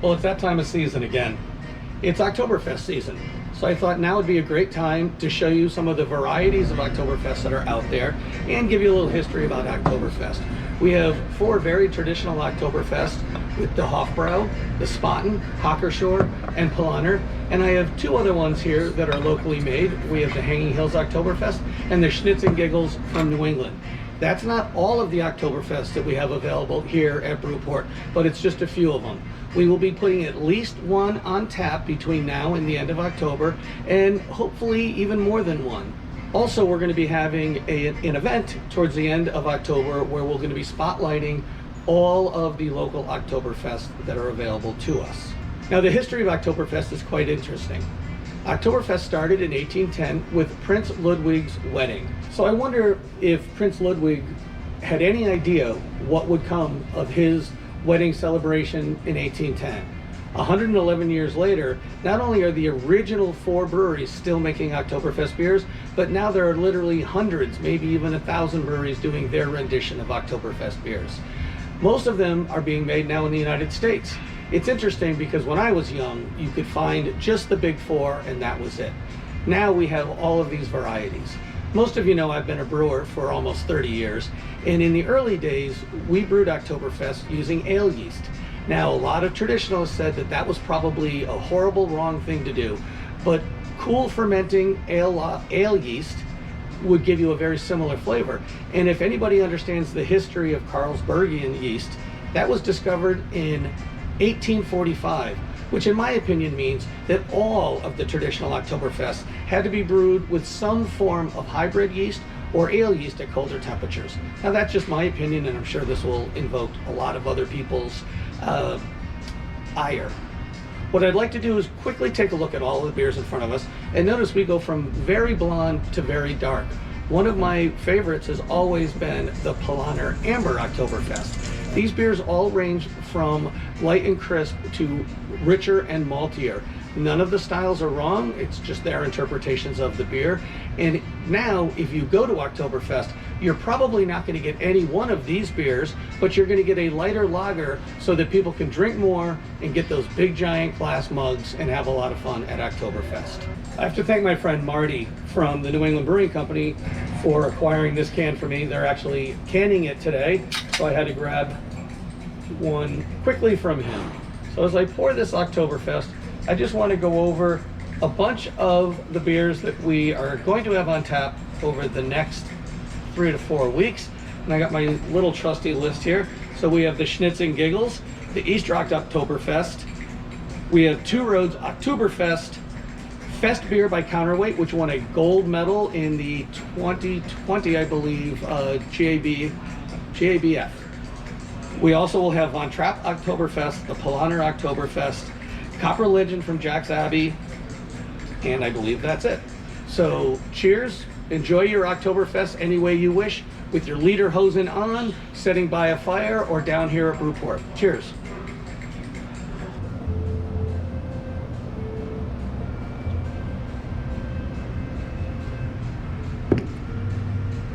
Well, it's that time of season again. It's Oktoberfest season. So I thought now would be a great time to show you some of the varieties of Oktoberfest that are out there and give you a little history about Oktoberfest. We have 4 very traditional Oktoberfest with the Hofbrau, the Spaten, Hockershore, and Polaner. And I have 2 other ones here that are locally made. We have the Hanging Hills Oktoberfest and the Schnitz and Giggles from New England. That's not all of the Oktoberfest that we have available here at Brewport, but it's just a few of them. We will be putting at least one on tap between now and the end of October, and hopefully even more than one. Also, we're going to be having an event towards the end of October where we're going to be spotlighting all of the local Oktoberfest that are available to us. Now, the history of Oktoberfest is quite interesting. Oktoberfest started in 1810 with Prince Ludwig's wedding. So I wonder if Prince Ludwig had any idea what would come of his wedding celebration in 1810. 111 years later, not only are the original 4 breweries still making Oktoberfest beers, but now there are literally hundreds, maybe even 1,000 breweries doing their rendition of Oktoberfest beers. Most of them are being made now in the United States. It's interesting because when I was young, you could find just the big 4 and that was it. Now we have all of these varieties. Most of you know I've been a brewer for almost 30 years, and in the early days, we brewed Oktoberfest using ale yeast. Now, a lot of traditionalists said that that was probably a horrible, wrong thing to do, but cool fermenting ale yeast would give you a very similar flavor. And if anybody understands the history of Carlsbergian yeast, that was discovered in 1845, which in my opinion means that all of the traditional Oktoberfest had to be brewed with some form of hybrid yeast or ale yeast at colder temperatures. Now that's just my opinion, and I'm sure this will invoke a lot of other people's ire. What I'd like to do is quickly take a look at all of the beers in front of us, and notice we go from very blonde to very dark. One of my favorites has always been the Polaner Amber Oktoberfest. These beers all range from light and crisp to richer and maltier. None of the styles are wrong, it's just their interpretations of the beer. And now, if you go to Oktoberfest, you're probably not going to get any one of these beers, but you're going to get a lighter lager so that people can drink more and get those big giant glass mugs and have a lot of fun at Oktoberfest. I have to thank my friend Marty from the New England Brewing Company for acquiring this can for me. They're actually canning it today, so I had to grab one quickly from him. So as I pour this Oktoberfest, I just want to go over a bunch of the beers that we are going to have on tap over the next 3 to 4 weeks. And I got my little trusty list here. So we have the Schnitz and Giggles, the Eastrock Oktoberfest. We have Two Roads Oktoberfest Fest Beer by Counterweight, which won a gold medal in the 2020, I believe, GABF. We also will have Von Trapp Oktoberfest, the Polaner Oktoberfest, Copper Legend from Jack's Abbey, and I believe that's it. So cheers, enjoy your Oktoberfest any way you wish, with your lederhosen on, sitting by a fire, or down here at Brewport. Cheers.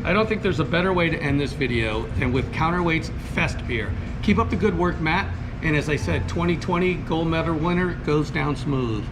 I don't think there's a better way to end this video than with Counterweight's Fest Beer. Keep up the good work, Matt. And as I said, 2020 gold medal winner goes down smooth.